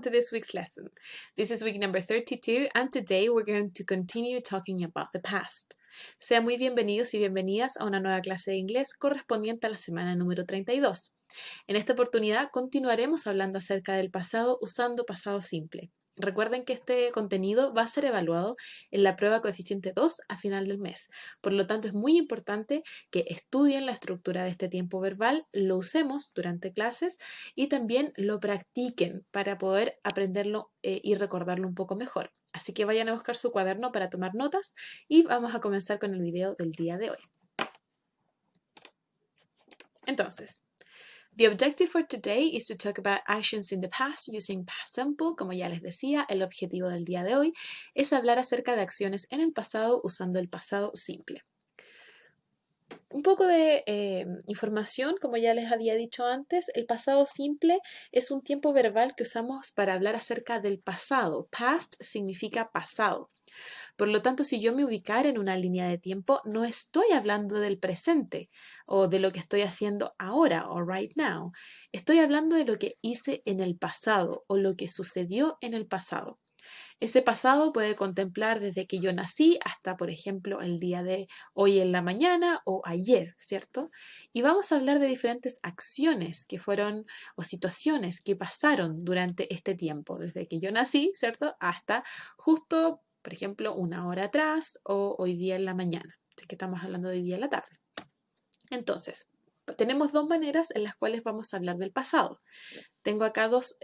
to this week's lesson. This is week number 32 and today we're going to continue talking about the past. Sean muy bienvenidos y bienvenidas a una nueva clase de inglés correspondiente a la semana número 32. En esta oportunidad continuaremos hablando acerca del pasado usando pasado simple. Recuerden que este contenido va a ser evaluado en la prueba coeficiente 2 a final del mes. Por lo tanto, es muy importante que estudien la estructura de este tiempo verbal, lo usemos durante clases y también lo practiquen para poder aprenderlo y recordarlo un poco mejor. Así que vayan a buscar su cuaderno para tomar notas y vamos a comenzar con el video del día de hoy. Entonces, the objective for today is to talk about actions in the past using past simple. Como ya les decía, el objetivo del día de hoy es hablar acerca de acciones en el pasado usando el pasado simple. Un poco de información, como ya les había dicho antes, el pasado simple es un tiempo verbal que usamos para hablar acerca del pasado. Past significa pasado. Por lo tanto, si yo me ubicara en una línea de tiempo, no estoy hablando del presente o de lo que estoy haciendo ahora o right now. Estoy hablando de lo que hice en el pasado o lo que sucedió en el pasado. Ese pasado puede contemplar desde que yo nací hasta, por ejemplo, el día de hoy en la mañana o ayer, ¿cierto? Y vamos a hablar de diferentes acciones que fueron o situaciones que pasaron durante este tiempo, desde que yo nací, ¿cierto? Hasta justo, por ejemplo, una hora atrás o hoy día en la mañana, así que estamos hablando de hoy día en la tarde. Entonces, tenemos dos maneras en las cuales vamos a hablar del pasado. Tengo acá dos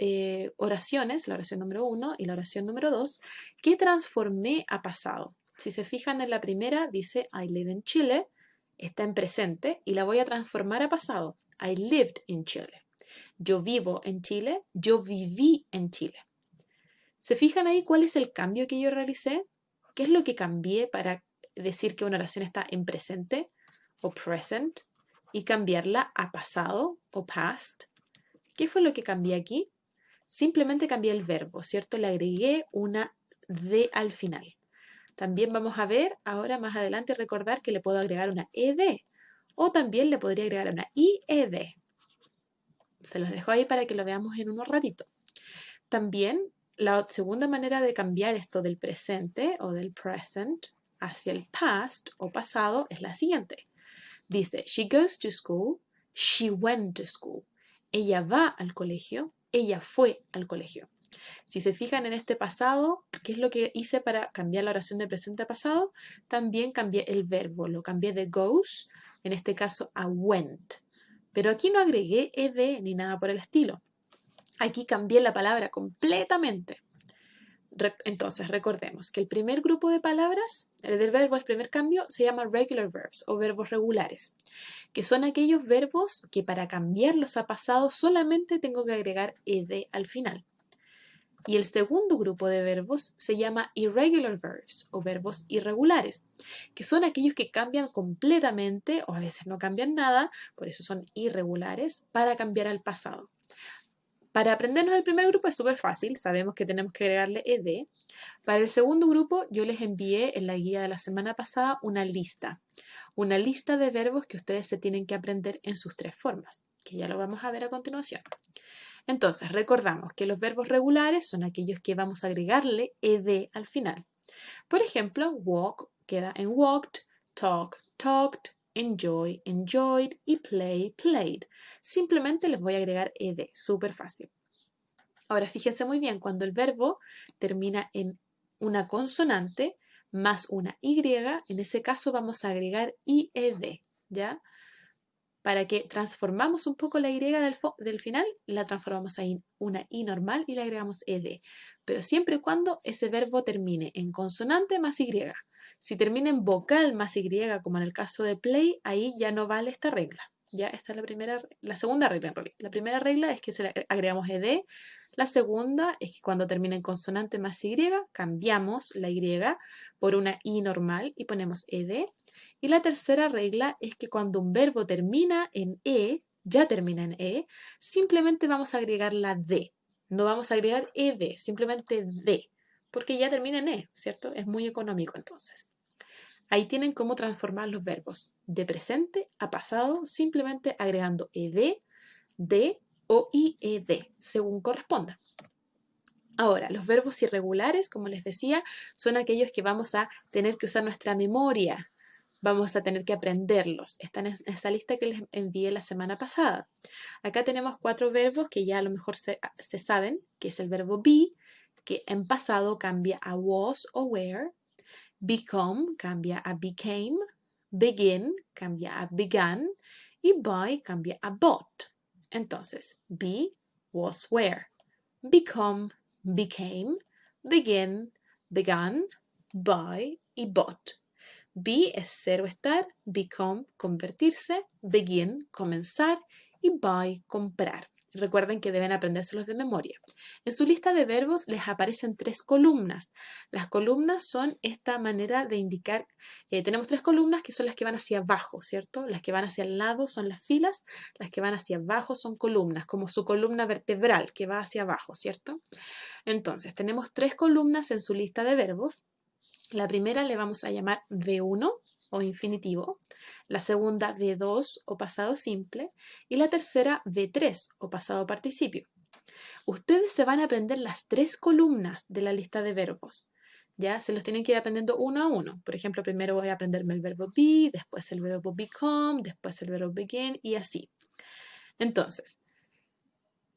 oraciones, la oración número 1 y la oración número 2, que transformé a pasado. Si se fijan en la primera, dice I live in Chile, está en presente y la voy a transformar a pasado. I lived in Chile. Yo vivo en Chile, yo viví en Chile. ¿Se fijan ahí cuál es el cambio que yo realicé? ¿Qué es lo que cambié para decir que una oración está en presente o present y cambiarla a pasado o past? ¿Qué fue lo que cambié aquí? Simplemente cambié el verbo, ¿cierto? Le agregué una D al final. También vamos a ver ahora más adelante recordar que le puedo agregar una ED o también le podría agregar una IED. Se los dejo ahí para que lo veamos en unos ratitos. También la segunda manera de cambiar esto del presente o del present hacia el past o pasado es la siguiente. Dice, she goes to school, she went to school. Ella va al colegio, ella fue al colegio. Si se fijan en este pasado, ¿qué es lo que hice para cambiar la oración de presente a pasado? También cambié el verbo, lo cambié de goes, en este caso a went. Pero aquí no agregué ed ni nada por el estilo. Aquí cambié la palabra completamente. Entonces, recordemos que el primer grupo de palabras, el del verbo, el primer cambio, se llama regular verbs o verbos regulares, que son aquellos verbos que para cambiarlos a pasado solamente tengo que agregar ed al final. Y el segundo grupo de verbos se llama irregular verbs o verbos irregulares, que son aquellos que cambian completamente o a veces no cambian nada, por eso son irregulares, para cambiar al pasado. Para aprendernos el primer grupo es súper fácil, sabemos que tenemos que agregarle ed. Para el segundo grupo yo les envié en la guía de la semana pasada una lista de verbos que ustedes se tienen que aprender en sus tres formas, que ya lo vamos a ver a continuación. Entonces, recordamos que los verbos regulares son aquellos que vamos a agregarle ed al final. Por ejemplo, walk queda en walked, talk, talked, enjoy, enjoyed y play, played. Simplemente les voy a agregar ed, súper fácil. Ahora, fíjense muy bien, cuando el verbo termina en una consonante más una y, en ese caso vamos a agregar ied, ¿ya? Para que transformamos un poco la y del final, la transformamos a una i normal y le agregamos ed. Pero siempre y cuando ese verbo termine en consonante más y. Si termina en vocal más y, como en el caso de play, ahí ya no vale esta regla. Ya esta es la segunda regla en realidad. La primera regla es que se le agregamos ed. La segunda es que cuando termina en consonante más y, cambiamos la y por una i normal y ponemos ed. Y la tercera regla es que cuando un verbo termina en ya termina en simplemente vamos a agregar la d. No vamos a agregar ed, simplemente d, porque ya termina en ¿cierto? Es muy económico entonces. Ahí tienen cómo transformar los verbos de presente a pasado simplemente agregando ed, d o ied, según corresponda. Ahora, los verbos irregulares, como les decía, son aquellos que vamos a tener que usar nuestra memoria. Vamos a tener que aprenderlos. Están en esa lista que les envié la semana pasada. Acá tenemos 4 verbos que ya a lo mejor se saben, que es el verbo be, que en pasado cambia a was o were. Become cambia a became. Begin cambia a began. Y buy cambia a bought. Entonces, be, was, were. Become, became, begin, began, buy y bought. Be es ser o estar, become, convertirse, begin, comenzar y buy, comprar. Recuerden que deben aprendérselos de memoria. En su lista de verbos les aparecen 3 columnas. Las columnas son esta manera de indicar, tenemos 3 columnas que son las que van hacia abajo, ¿cierto? Las que van hacia el lado son las filas, las que van hacia abajo son columnas, como su columna vertebral que va hacia abajo, ¿cierto? Entonces, tenemos 3 columnas en su lista de verbos. La primera le vamos a llamar V1 o infinitivo, la segunda V2 o pasado simple y la tercera V3 o pasado participio. Ustedes se van a aprender las 3 columnas de la lista de verbos. Ya se los tienen que ir aprendiendo uno a uno. Por ejemplo, primero voy a aprenderme el verbo be, después el verbo become, después el verbo begin y así. Entonces,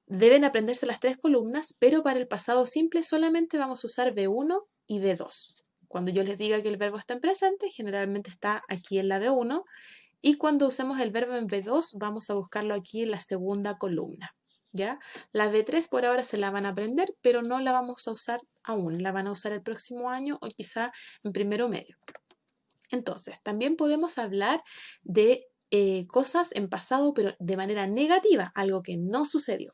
deben aprenderse las 3 columnas, pero para el pasado simple solamente vamos a usar V1 y V2. Cuando yo les diga que el verbo está en presente, generalmente está aquí en la V1, y cuando usemos el verbo en V2, vamos a buscarlo aquí en la segunda columna. ¿Ya? La V3 por ahora se la van a aprender, pero no la vamos a usar aún, la van a usar el próximo año o quizá en primero medio. Entonces, también podemos hablar de cosas en pasado, pero de manera negativa, algo que no sucedió.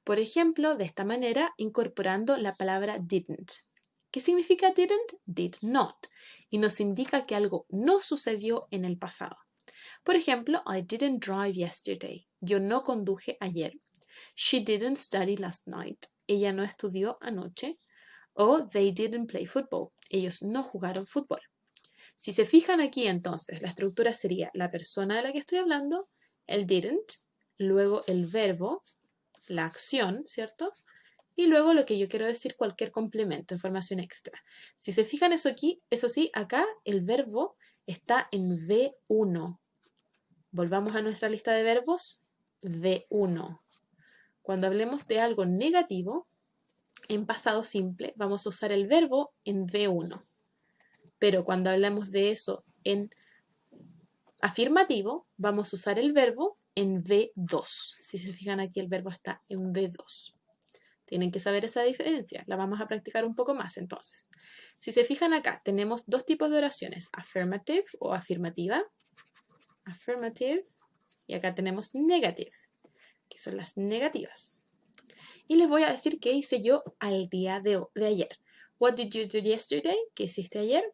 Por ejemplo, de esta manera, incorporando la palabra didn't. ¿Qué significa didn't? Did not. Y nos indica que algo no sucedió en el pasado. Por ejemplo, I didn't drive yesterday. Yo no conduje ayer. She didn't study last night. Ella no estudió anoche. O they didn't play football. Ellos no jugaron fútbol. Si se fijan aquí entonces, la estructura sería la persona de la que estoy hablando, el didn't, luego el verbo, la acción, ¿cierto? Y luego lo que yo quiero decir, cualquier complemento, información extra. Si se fijan eso aquí, eso sí, acá el verbo está en V1. Volvamos a nuestra lista de verbos, V1. Cuando hablemos de algo negativo, en pasado simple, vamos a usar el verbo en V1. Pero cuando hablamos de eso en afirmativo, vamos a usar el verbo en V2. Si se fijan aquí, el verbo está en V2. Tienen que saber esa diferencia. La vamos a practicar un poco más entonces. Si se fijan acá, tenemos 2 tipos de oraciones, affirmative o afirmativa. Affirmative. Y acá tenemos negative, que son las negativas. Y les voy a decir qué hice yo al día de ayer. What did you do yesterday? ¿Qué hiciste ayer?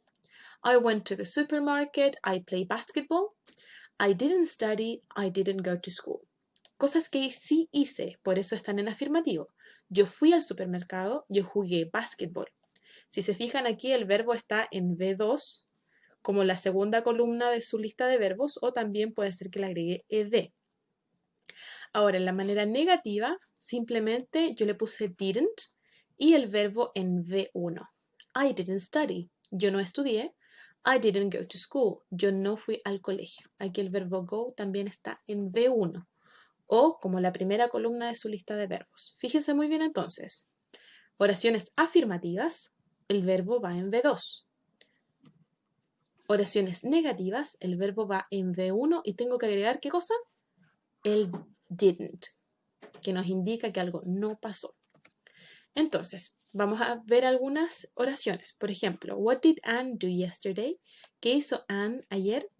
I went to the supermarket. I played basketball. I didn't study. I didn't go to school. Cosas que sí hice, por eso están en afirmativo. Yo fui al supermercado, yo jugué básquetbol. Si se fijan aquí, el verbo está en V2, como la segunda columna de su lista de verbos, o también puede ser que le agregue ed. Ahora, en la manera negativa, simplemente yo le puse didn't y el verbo en V1. I didn't study. Yo no estudié. I didn't go to school. Yo no fui al colegio. Aquí el verbo go también está en V1. O como la primera columna de su lista de verbos. Fíjense muy bien entonces. Oraciones afirmativas, el verbo va en V2. Oraciones negativas, el verbo va en V1 y tengo que agregar ¿qué cosa? El didn't, que nos indica que algo no pasó. Entonces, vamos a ver algunas oraciones. Por ejemplo, what did Anne do yesterday? ¿Qué hizo Anne ayer?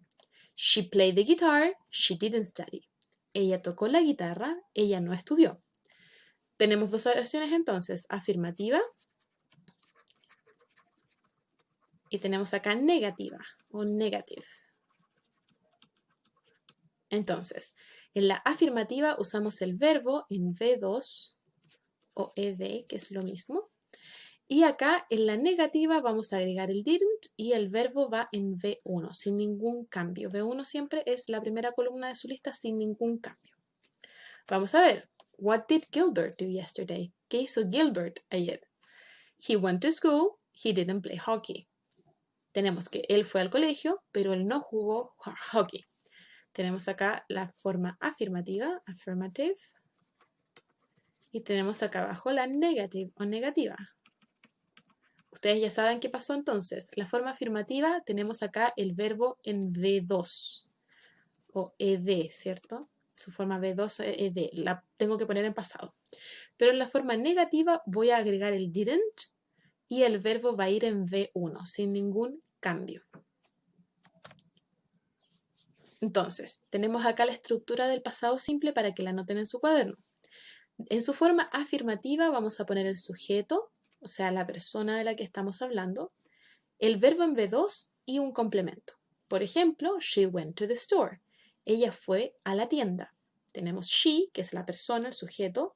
She played the guitar, she didn't study. Ella tocó la guitarra, ella no estudió. Tenemos 2 oraciones entonces, afirmativa y tenemos acá negativa o negative. Entonces, en la afirmativa usamos el verbo en V2 o ed, que es lo mismo. Y acá en la negativa vamos a agregar el didn't y el verbo va en V1 sin ningún cambio. V1 siempre es la primera columna de su lista sin ningún cambio. Vamos a ver. What did Gilbert do yesterday? ¿Qué hizo Gilbert ayer? He went to school, he didn't play hockey. Tenemos que él fue al colegio, pero él no jugó hockey. Tenemos acá la forma afirmativa, affirmative. Y tenemos acá abajo la negative o negativa. Ustedes ya saben qué pasó entonces. La forma afirmativa tenemos acá el verbo en V2 o ED, ¿cierto? Su forma V2 o ED. La tengo que poner en pasado. Pero en la forma negativa voy a agregar el didn't y el verbo va a ir en V1 sin ningún cambio. Entonces, tenemos acá la estructura del pasado simple para que la anoten en su cuaderno. En su forma afirmativa vamos a poner el sujeto, o sea, la persona de la que estamos hablando, el verbo en V2 y un complemento. Por ejemplo, she went to the store. Ella fue a la tienda. Tenemos she, que es la persona, el sujeto,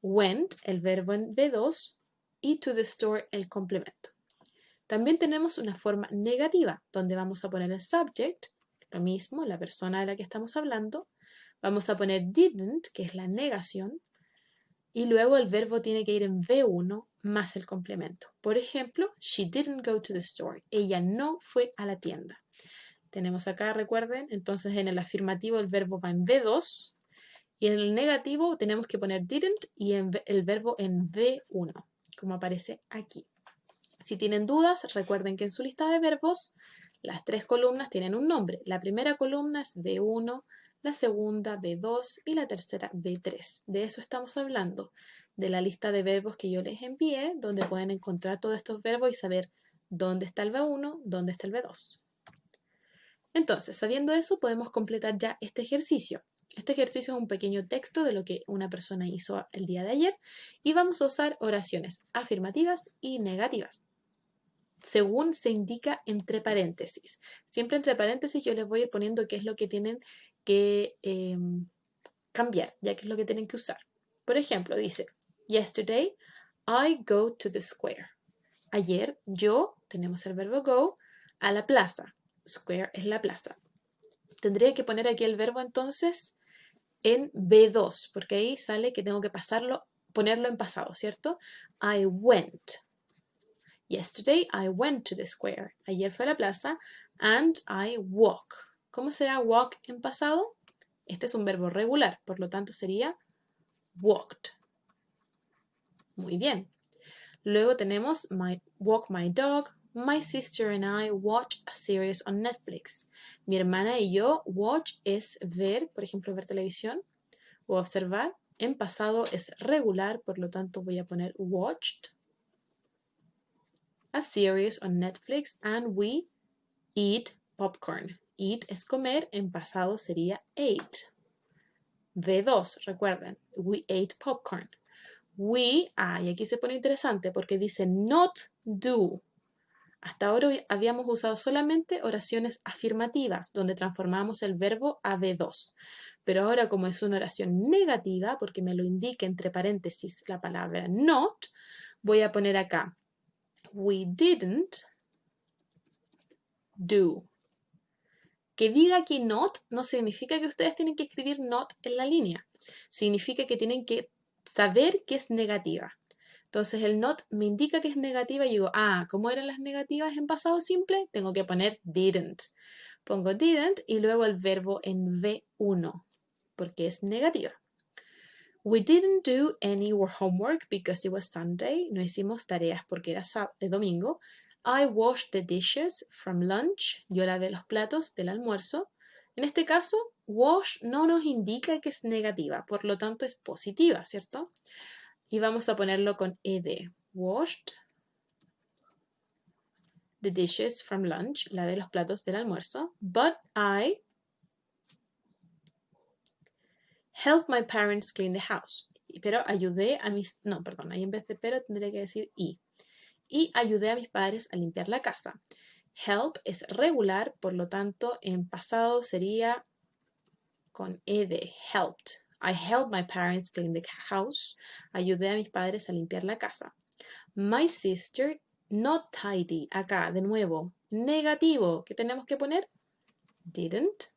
went, el verbo en V2, y to the store, el complemento. También tenemos una forma negativa, donde vamos a poner el subject, lo mismo, la persona de la que estamos hablando. Vamos a poner didn't, que es la negación, y luego el verbo tiene que ir en V1 más el complemento. Por ejemplo, she didn't go to the store. Ella no fue a la tienda. Tenemos acá, recuerden, entonces en el afirmativo el verbo va en V2 y en el negativo tenemos que poner didn't y el verbo en V1, como aparece aquí. Si tienen dudas, recuerden que en su lista de verbos las 3 columnas tienen un nombre. La primera columna es V1, la segunda B2 y la tercera B3. De eso estamos hablando, de la lista de verbos que yo les envié, donde pueden encontrar todos estos verbos y saber dónde está el B1, dónde está el B2. Entonces, sabiendo eso, podemos completar ya este ejercicio. Este ejercicio es un pequeño texto de lo que una persona hizo el día de ayer y vamos a usar oraciones afirmativas y negativas, según se indica entre paréntesis. Siempre entre paréntesis yo les voy a ir poniendo qué es lo que tienen que cambiar, ya que es lo que tienen que usar. Por ejemplo, dice, yesterday I go to the square. Ayer yo, tenemos el verbo go, a la plaza. Square es la plaza. Tendría que poner aquí el verbo entonces en B2, porque ahí sale que tengo que ponerlo en pasado, ¿cierto? I went. Yesterday I went to the square. Ayer fui a la plaza. And I walk. ¿Cómo será walk en pasado? Este es un verbo regular, por lo tanto sería walked. Muy bien. Luego tenemos walk my dog. My sister and I watch a series on Netflix. Mi hermana y yo, watch es ver, por ejemplo, ver televisión o observar. En pasado es regular, por lo tanto voy a poner watched a series on Netflix and we eat popcorn. Eat es comer, en pasado sería ate. V2, recuerden, we ate popcorn. We, y aquí se pone interesante porque dice not do. Hasta ahora habíamos usado solamente oraciones afirmativas, donde transformamos el verbo a V2. Pero ahora, como es una oración negativa, porque me lo indica entre paréntesis la palabra not, voy a poner acá we didn't do. Que diga aquí not no significa que ustedes tienen que escribir not en la línea. Significa que tienen que saber que es negativa. Entonces el not me indica que es negativa y digo, ¿cómo eran las negativas en pasado simple? Tengo que poner didn't. Pongo didn't y luego el verbo en V1, porque es negativa. We didn't do any homework because it was Sunday. No hicimos tareas porque era domingo. I washed the dishes from lunch. Yo lavé los platos del almuerzo. En este caso, wash no nos indica que es negativa, por lo tanto es positiva, ¿cierto? Y vamos a ponerlo con ed. Washed the dishes from lunch. Lavé los platos del almuerzo. But I helped my parents clean the house. Pero ayudé a mis... No, perdón, ahí en vez de pero tendría que decir y. Y ayudé a mis padres a limpiar la casa. Help es regular, por lo tanto, en pasado sería con ed, helped. I helped my parents clean the house. Ayudé a mis padres a limpiar la casa. My sister, not tidy. Acá, de nuevo, negativo. ¿Qué tenemos que poner? Didn't.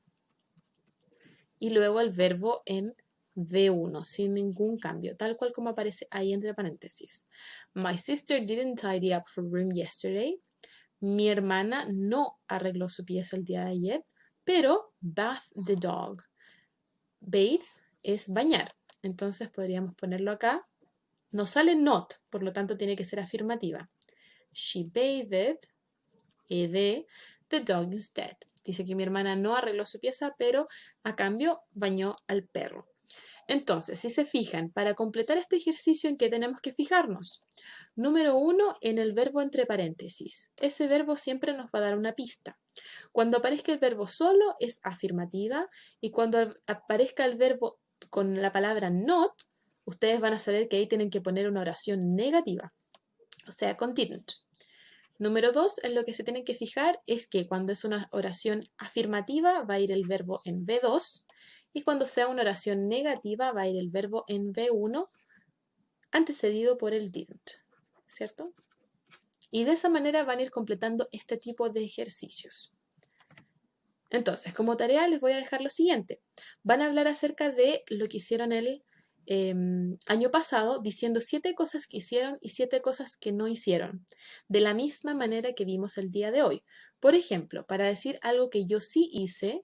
Y luego el verbo en V1, sin ningún cambio, tal cual como aparece ahí entre paréntesis. My sister didn't tidy up her room yesterday. Mi hermana no arregló su pieza el día de ayer, pero bathe the dog. Bathe es bañar, entonces podríamos ponerlo acá. No sale not, por lo tanto tiene que ser afirmativa. She bathed, ed, the dog instead. Dice que mi hermana no arregló su pieza, pero a cambio bañó al perro. Entonces, si se fijan, para completar este ejercicio, ¿en qué tenemos que fijarnos? Número 1, en el verbo entre paréntesis. Ese verbo siempre nos va a dar una pista. Cuando aparezca el verbo solo es afirmativa y cuando aparezca el verbo con la palabra not, ustedes van a saber que ahí tienen que poner una oración negativa, o sea, con didn't. Número 2, en lo que se tienen que fijar es que cuando es una oración afirmativa va a ir el verbo en V2 y cuando sea una oración negativa va a ir el verbo en V1 antecedido por el didn't, ¿cierto? Y de esa manera van a ir completando este tipo de ejercicios. Entonces, como tarea les voy a dejar lo siguiente. Van a hablar acerca de lo que hicieron el año pasado, diciendo 7 cosas que hicieron y 7 cosas que no hicieron, de la misma manera que vimos el día de hoy. Por ejemplo, para decir algo que yo sí hice,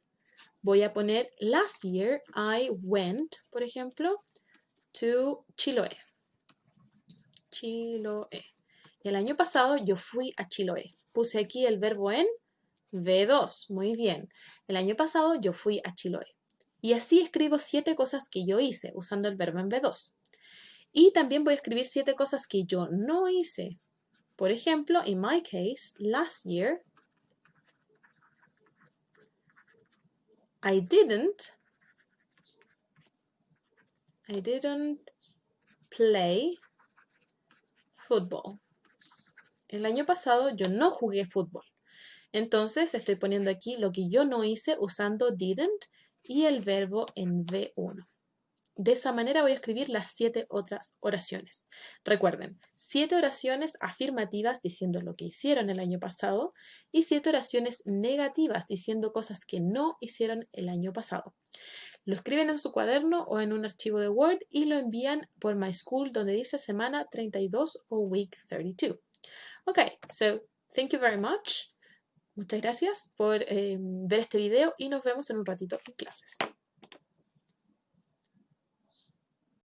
voy a poner last year I went, por ejemplo, to Chiloé. Chiloé. El año pasado yo fui a Chiloé. Puse aquí el verbo en V2, muy bien. El año pasado yo fui a Chiloé. Y así escribo 7 cosas que yo hice usando el verbo en V2. Y también voy a escribir 7 cosas que yo no hice. Por ejemplo, in my case, last year, I didn't play football. El año pasado yo no jugué fútbol. Entonces estoy poniendo aquí lo que yo no hice usando didn't y el verbo en V1. De esa manera voy a escribir las 7 otras oraciones. Recuerden, 7 oraciones afirmativas diciendo lo que hicieron el año pasado y 7 oraciones negativas diciendo cosas que no hicieron el año pasado. Lo escriben en su cuaderno o en un archivo de Word y lo envían por My School donde dice semana 32 o week 32. Okay, so thank you very much. Muchas gracias por ver este video y nos vemos en un ratito en clases.